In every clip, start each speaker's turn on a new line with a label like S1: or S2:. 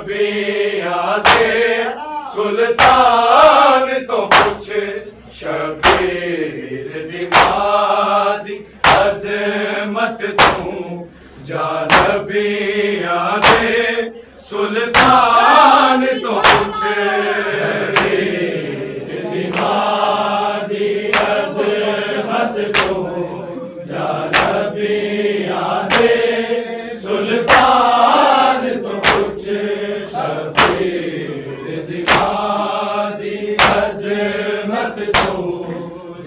S1: नबियां दे सुल्तान तो पुछ शबीर दी मां दी अज़मत तू जा नबियां दे सुल्तान तो पुछ शबीर दी मां दी अज़मत तू जा नबियां दे सुल्तान तो पुछ शबीर दी मां दी अज़मत तू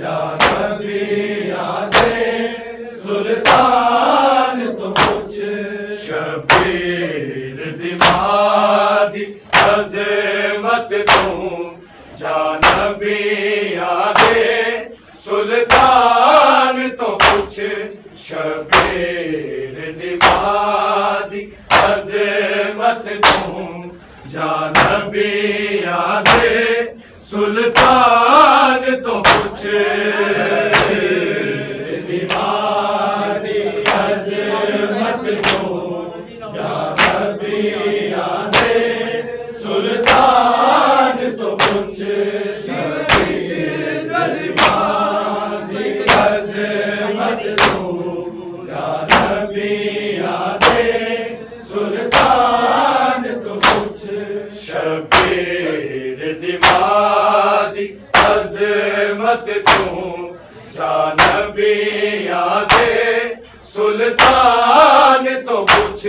S1: जा नबियां दे सुल्तान तो पुछ शबीर दी मां दी अज़मत तू जा नबियां दे सुल्तान तो पुछ शबीर दी मां दी अज़मत तू जा नबियां दे सुल्तान तो पुछ शबीर दी मां दी अज़मत तू जा नबियां दे सुल्तान तो पुछ शबीर दी मां दी अज़मत तू जा नबियां दे सुल्तान तो पुछ शबीर दी मां दी अज़मत तू जा नबियां दे सुल्तान तो पुछ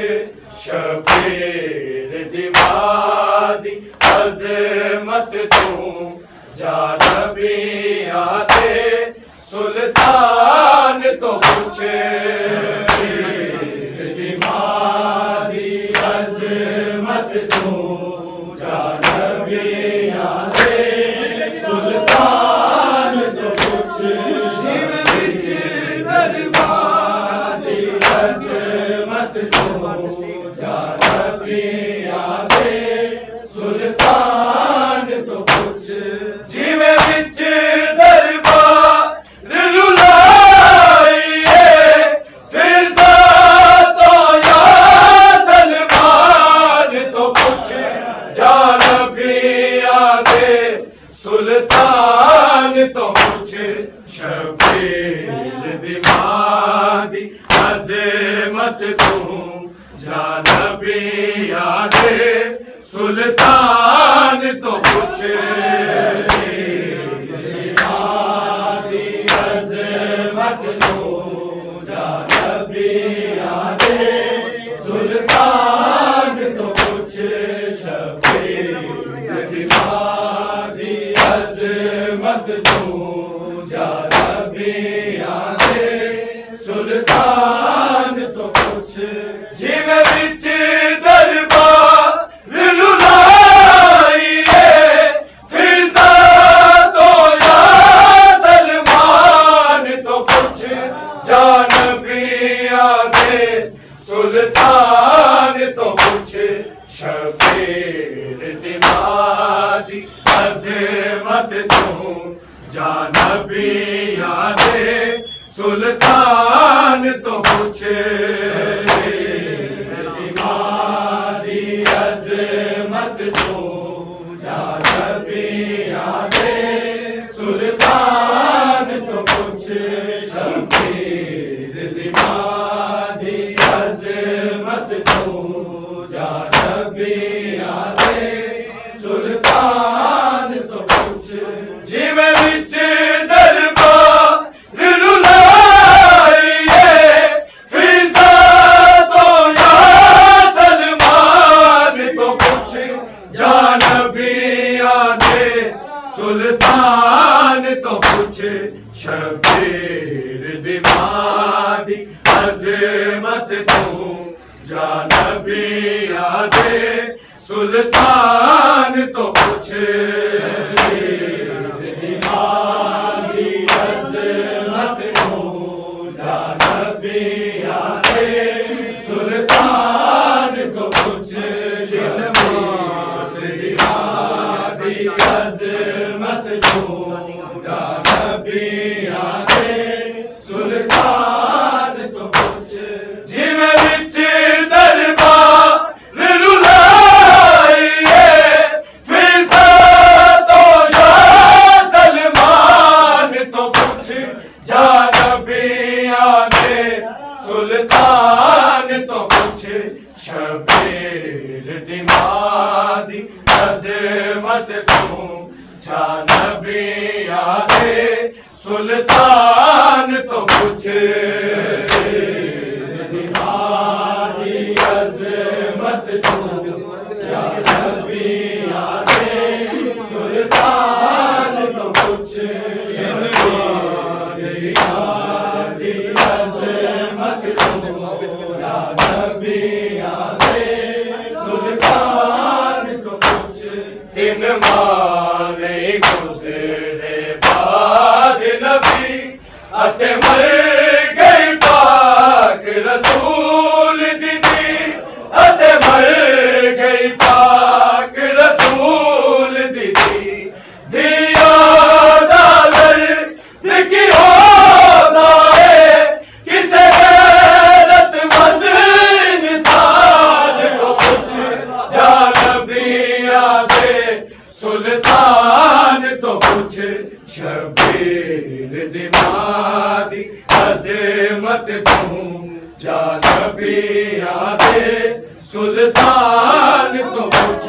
S1: शबीर दी मां दी अज़मत तू जा नबियां दे सुल्तान तो पुछ शबीर दी मां दी अज़मत तू जा नबियां दे सुल्तान तो पुछ जिव विच दरबार दी अज़मत तू जा नबियां दे सुल्तान तो पुछ जिव विच दरबार रुलाइए फिज़ा तो या सलमान तो पुछ जा नबियां दे सुल्तान तो पुछ शबीर दी मां दी अज़मत तू जा नबियां दे सुल्तान तो पुछ शबीर दी मां दी अज़मत तू जा नबियां दे सुल्तान तो पुछ शबीर दी मां दी अज़मत तू जा नबियां दे सुल्तान तो पुछ जिव विच दरबार रुलाइए फिज़ा तो या सलमान तो पुछ जा नबियां दे सुल्तान तो पुछ शबीर दी मां दी अज़मत तू जा नबियां दे सुल्तान तो पुछ शबीर दी मां दी अज़मत तू जा नबियां दे सुल्तान तो पुछ शबीर दी मां दी अज़मत तू जा नबियां दे सुल्तान तो पुछ जिव विच दरबार रुलाइए फिज़ा तो या सलमान तो पुछ जा नबियां दे सुल्तान तो पुछ शबीर दी मां दी अज़मत तू जा नबियां दे सुल्तान तो पुछ शबीर दी मां दी अज़मत तू जा नबियां दे सुल्तान तो पुछ शबीर दी मां दी अज़मत तू जा नबियां दे सुल्तान तो पुछ जिव विच दरबार रुला अजमत तू जानबी आदे सुल्तान तो कुछ अजमत तू जानबी आदे सुल्तान तो कुछ अजमत तू जानबी आदे सुल्तान तो कुछ दिन माने गुजरे बाद नबी अते मर गई पाक रसूल दीदी अते मर गई पाक रसूल दीदी दिया दादर दिखी हो दाए किसे गैरतमंद इंसान को कुछ जानबी आदे सुल्तान तो कुछ शबीर दिमादी अजमत तू जानबी आदे सुल्तान तो कुछ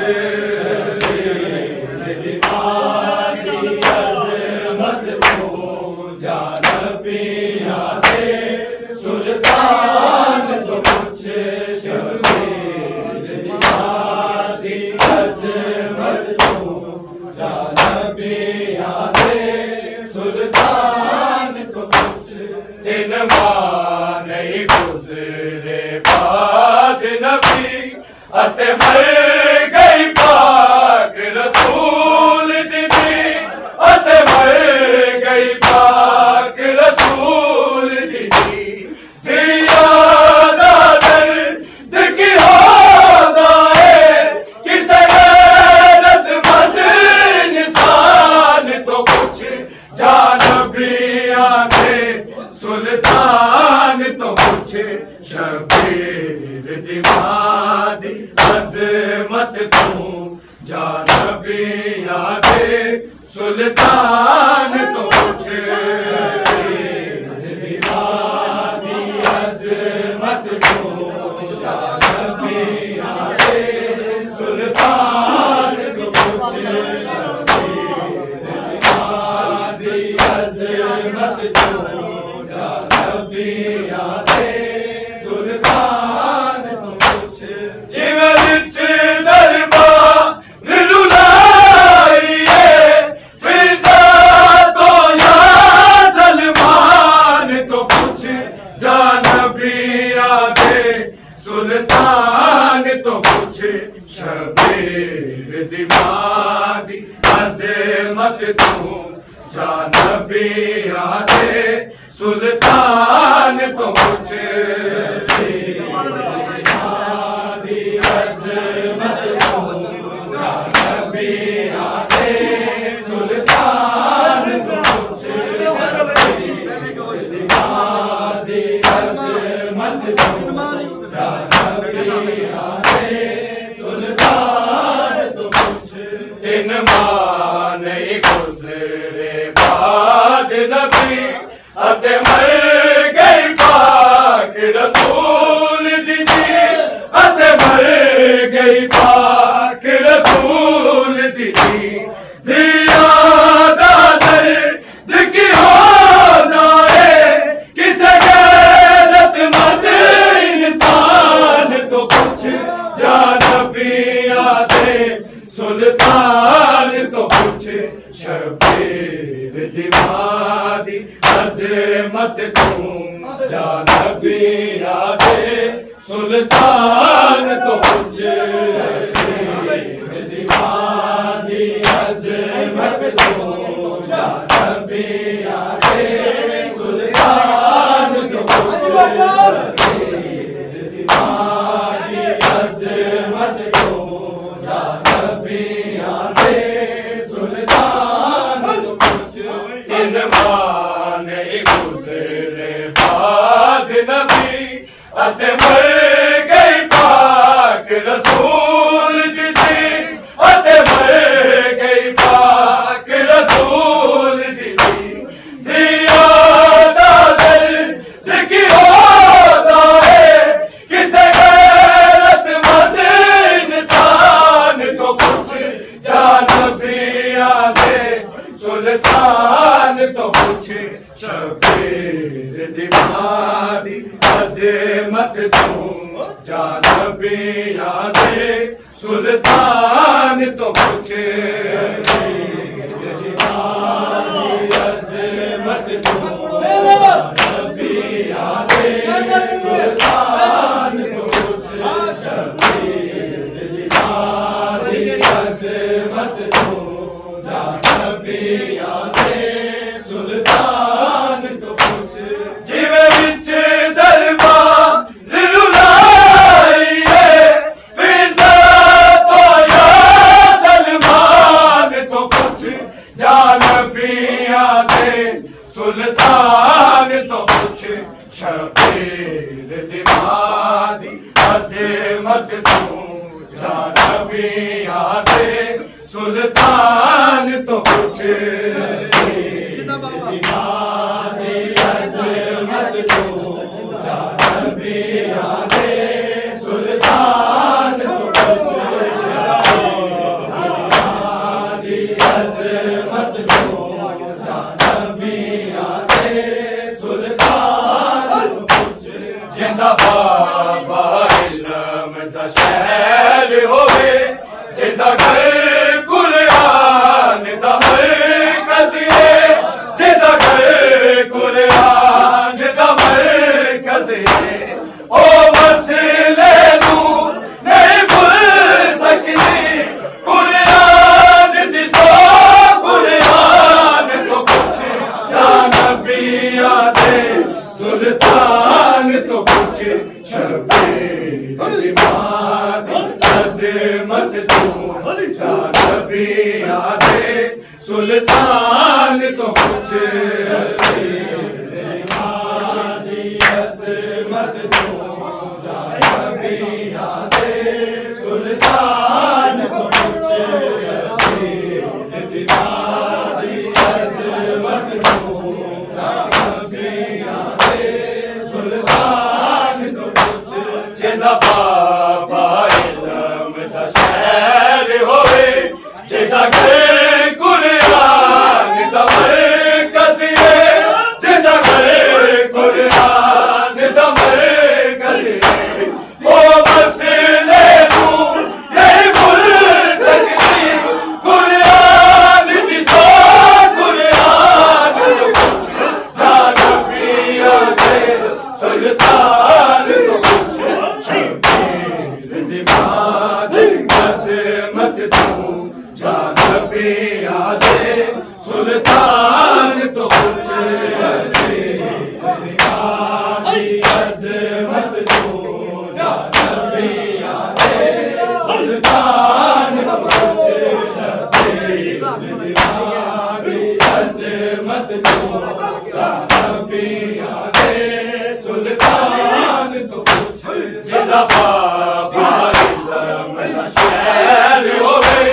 S1: दिमादी अजमत तू जानबी आदे सुल्तान तो कुछ शबीर दिमादी अजमत तू जानबी आदे सुल्तान को कुछ दिन माने गुजरे बाद नबी अते मर गई पाक रसूल दीदी अते मर गई पाक रसूल दीदी दिया दादर दिखी हो दाए किसे गैरतमंद इंसान तो कुछ जानबी आदे सुल्तान तो कुछ शबीर दिमादी अजमत तू जानबी आदे सुल्तान तो कुछ दिमादी अजमत तू जानबी आदे सुल्तान तो कुछ दिमादी अजमत तू जानबी आदे सुल्तान तो कुछ जिवें विच दरबार रुलाइए फिजा तो या सलमान तो कुछ जानबी आदे सुल्तान तो कुछ शबीर दिमादी अजमत तू जानबी आदे सुल्तान तो कुछ दिमादी अजमत तू जानबी आदे सुल्तान तो कुछ दिमादी अजमत तू जानबी आदे सुल्तान तो कुछ दिन माने गुजरे बाद नबी अते मर गई पाक रसूल दीदी अते मर गई पाक रसूल दीदी दिया दादर दिखी हो दाए किसे गैरतमंद इंसान तो कुछ जानबी आदे सुल्तान तो कुछ शबीर दिमादी अजमत तू जानबी आदे सुल्तान तो कुछ दिमादी अजमत तू जानबी आदे सुल्तान तो कुछ दिमादी अजमत तू जानबी आदे सुल्तान तो कुछ दिन माने गुजरे बाद नबी अते मर गई पाक तू जानबी यादे सुल्तान तो कुछ अज़मत तू जानबी यादे सुल्तान तो कुछ अज़मत तू जानबी यादे सुल्तान तो कुछ जिवे विच दरबार रुलाइए फिजा तो या सलमान तो कुछ जानबी यादे सुल्तान तो कुछ शबीर दिमादी अज़मत तू जानबी यादे सुल्तान तो कुछ दिमादी अज़मत तू जानबी यादे सुल्तान तो कुछ दिमादी अज़मत तू जानबी यादे सुल्तान तो कुछ जिंदा बाबा इल्म दा शहर होवे जिंदा घर कुरान दा मरकज़ है जिंदा घर कुरान दा मरकज़ है ओ मसले तू नहीं भूल सकती कुरान दिसो कुरान तो कुछ जानबी यादे सुल्तान तो कुछ शबीर दिमादी अज़मत तू जानबी यादे सुल्तान तो कुछ दिमादी अज़मत तू जानबी यादे सुल्तान तो कुछ दिमादी अज़मत तू जानबी यादे सुल्तान तो कुछ जिंदा बाबा इल्म दा शहर होवे जिंदा घर कुरान दा मरकज़ है जिंदा घर कुरान दा मरकज़ है ओ मसले तू नहीं भूल सकती कुरान दिसो कुरान तो कुछ जानबी यादे सुल्तान तो कुछ शबीर दिमादी अज़मत तू जानबी यादे सुल्तान तो कुछ दिमादी अज़मत तू जानबी यादे सुल्तान तो कुछ शबीर दिमादी अज़मत तू जानबी यादे सुल्तान तो कुछ जिंदा बाबा इल्म दा शहर होवे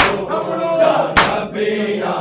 S1: दो या नबी या